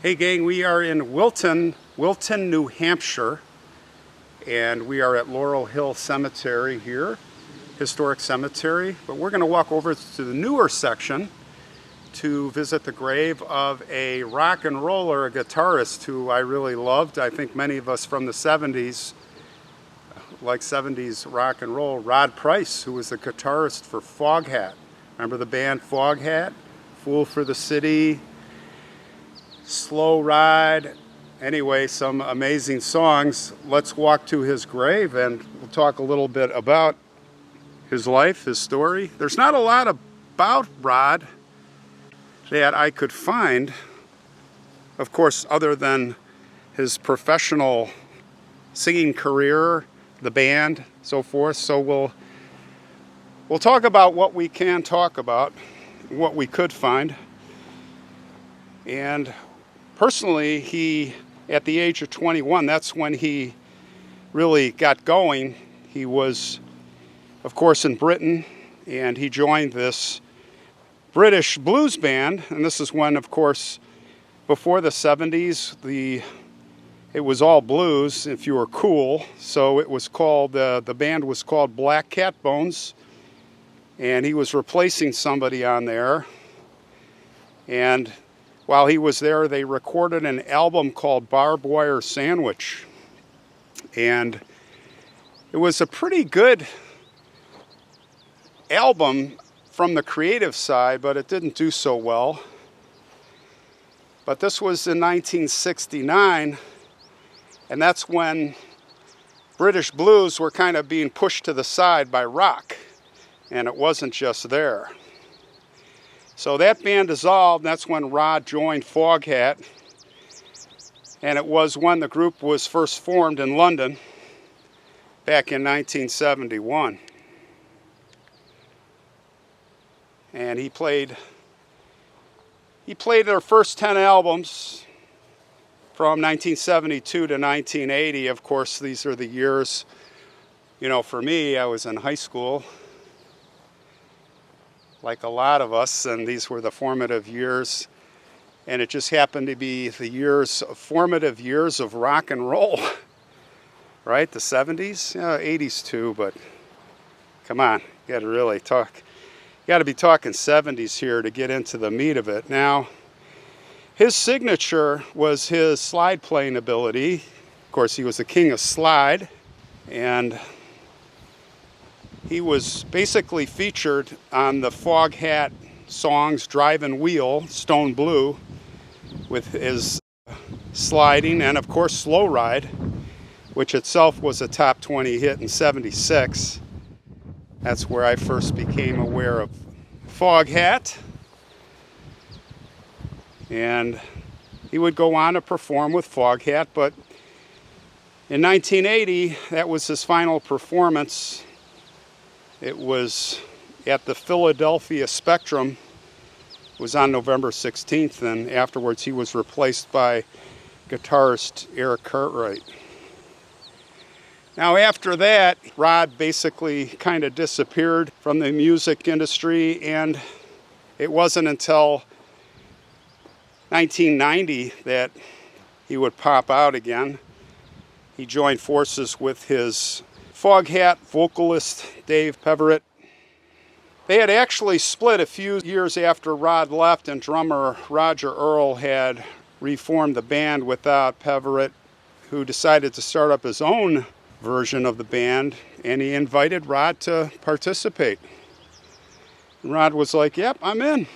Hey gang, we are in Wilton, New Hampshire, and we are at Laurel Hill Cemetery here, historic cemetery, but we're going to walk over to the newer section to visit the grave of a rock and roller, a guitarist who I really loved. I think many of us from the 70s, like 70s rock and roll, Rod Price, who was the guitarist for Foghat. Remember the band Foghat? Fool for the City, Slow Ride. Anyway, some amazing songs. Let's walk to his grave and we'll talk a little bit about his life, his story. There's not a lot about Rod that I could find, of course, other than his professional singing career, the band, so forth. So we'll talk about what we can talk about, what we could find. And personally, he, at the age of 21, that's when he really got going. He was, of course, in Britain, and he joined this British blues band. And this is when, of course, before the 70s, it was all blues if you were cool. So it was called, the band was called Black Cat Bones, and he was replacing somebody on there. And while he was there, they recorded an album called Barbed Wire Sandwich. And it was a pretty good album from the creative side, but it didn't do so well. But this was in 1969, and that's when British blues were kind of being pushed to the side by rock, and it wasn't just there. So that band dissolved, and that's when Rod joined Foghat, and it was when the group was first formed in London back in 1971. And he played their first 10 albums from 1972 to 1980. Of course, these are the years, for me, I was in high school, like a lot of us, and these were the formative years. And it just happened to be the formative years of rock and roll, right? The 70s, 80s too, but come on, you got to really talk. You got to be talking 70s here to get into the meat of it. Now, his signature was his slide playing ability. Of course, he was the king of slide, and he was basically featured on the Foghat songs Drive and Wheel, Stone Blue, with his sliding, and of course Slow Ride, which itself was a top 20 hit in '76. That's where I first became aware of Foghat. And he would go on to perform with Foghat, but in 1980, that was his final performance. It was at the Philadelphia Spectrum. It was on November 16th, and afterwards he was replaced by guitarist Eric Cartwright. Now after that, Rod basically kind of disappeared from the music industry, and it wasn't until 1990 that he would pop out again. He joined forces with his Foghat vocalist Dave Peverett. They had actually split a few years after Rod left, and drummer Roger Earl had reformed the band without Peverett, who decided to start up his own version of the band, and he invited Rod to participate. And Rod was like, yep, I'm in.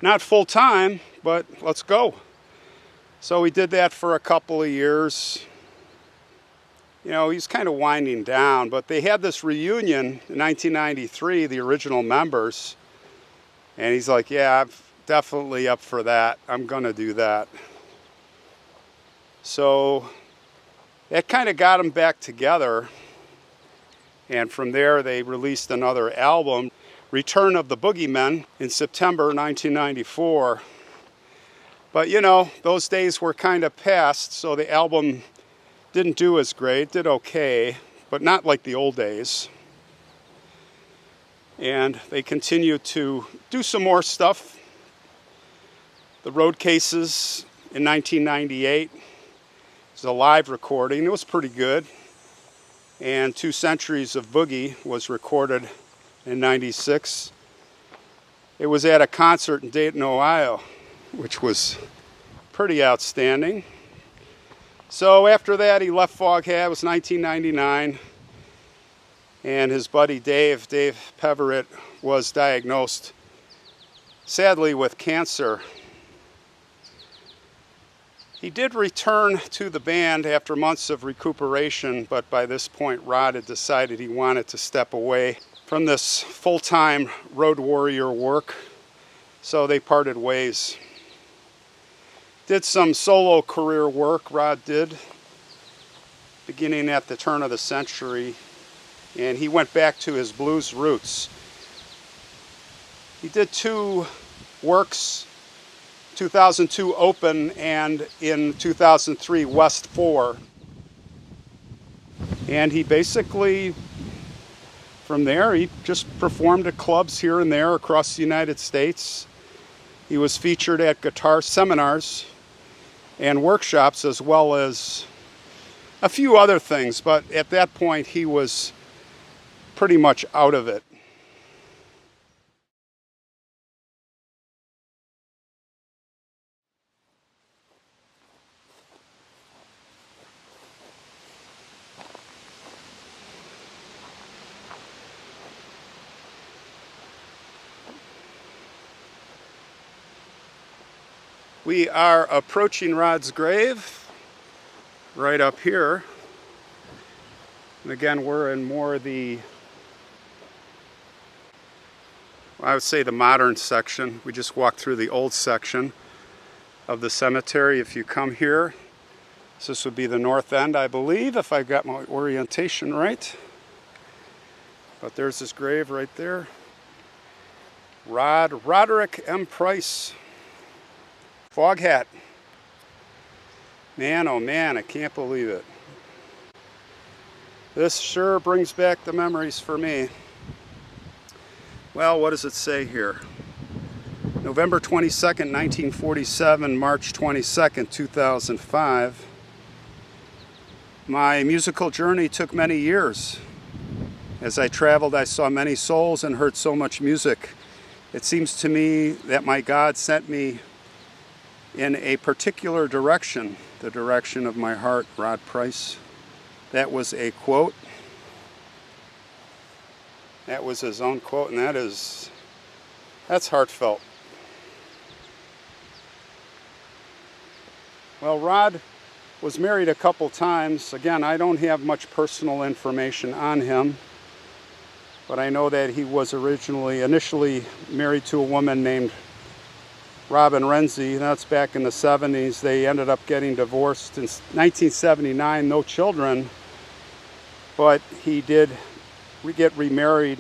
Not full time, but let's go. So he did that for a couple of years. He's kind of winding down, but they had this reunion in 1993, the original members, and he's like, yeah, I'm definitely up for that. I'm going to do that. So that kind of got them back together, and from there they released another album, Return of the Boogeymen, in September 1994. But those days were kind of past, so the album didn't do as great, did okay, but not like the old days. And they continued to do some more stuff. The Road Cases in 1998. It's a live recording. It was pretty good. And 2 Centuries of Boogie was recorded in 96. It was at a concert in Dayton, Ohio, which was pretty outstanding. So after that, he left Foghat. It was 1999. And his buddy Dave Peverett, was diagnosed, sadly, with cancer. He did return to the band after months of recuperation, but by this point, Rod had decided he wanted to step away from this full-time road warrior work, so they parted ways. Did some solo career work, Rod did, beginning at the turn of the century, and he went back to his blues roots. He did 2 works, 2002 Open and in 2003 West 4. And he basically, from there, he just performed at clubs here and there across the United States. He was featured at guitar seminars and workshops as well as a few other things, but at that point he was pretty much out of it. We are approaching Rod's grave right up here. And again, we're in more the, I would say, the modern section. We just walked through the old section of the cemetery. If you come here, this would be the north end, I believe, if I got my orientation right. But there's his grave right there. Roderick M. Price. Foghat. Man, oh man, I can't believe it. This sure brings back the memories for me. Well, what does it say here? November 22nd, 1947, March 22nd, 2005. My musical journey took many years. As I traveled, I saw many souls and heard so much music. It seems to me that my God sent me in a particular direction, the direction of my heart. Rod Price. That was a quote. That was his own quote, and that's heartfelt. Well, Rod was married a couple times. Again, I don't have much personal information on him, but I know that he was initially married to a woman named Robin Renzi. That's back in the 70s. They ended up getting divorced in 1979, no children, but he did get remarried,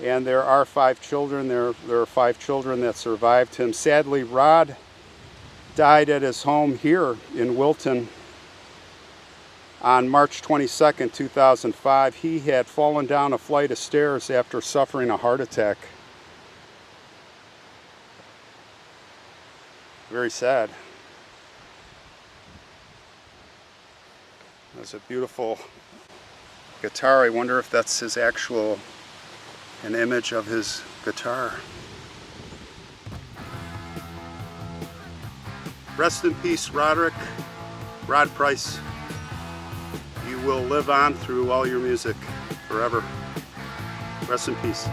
and there are 5 children. There are 5 children that survived him. Sadly, Rod died at his home here in Wilton on March 22nd, 2005. He had fallen down a flight of stairs after suffering a heart attack. Very sad. That's a beautiful guitar. I wonder if that's an image of his guitar. Rest in peace, Rod Price. You will live on through all your music forever. Rest in peace.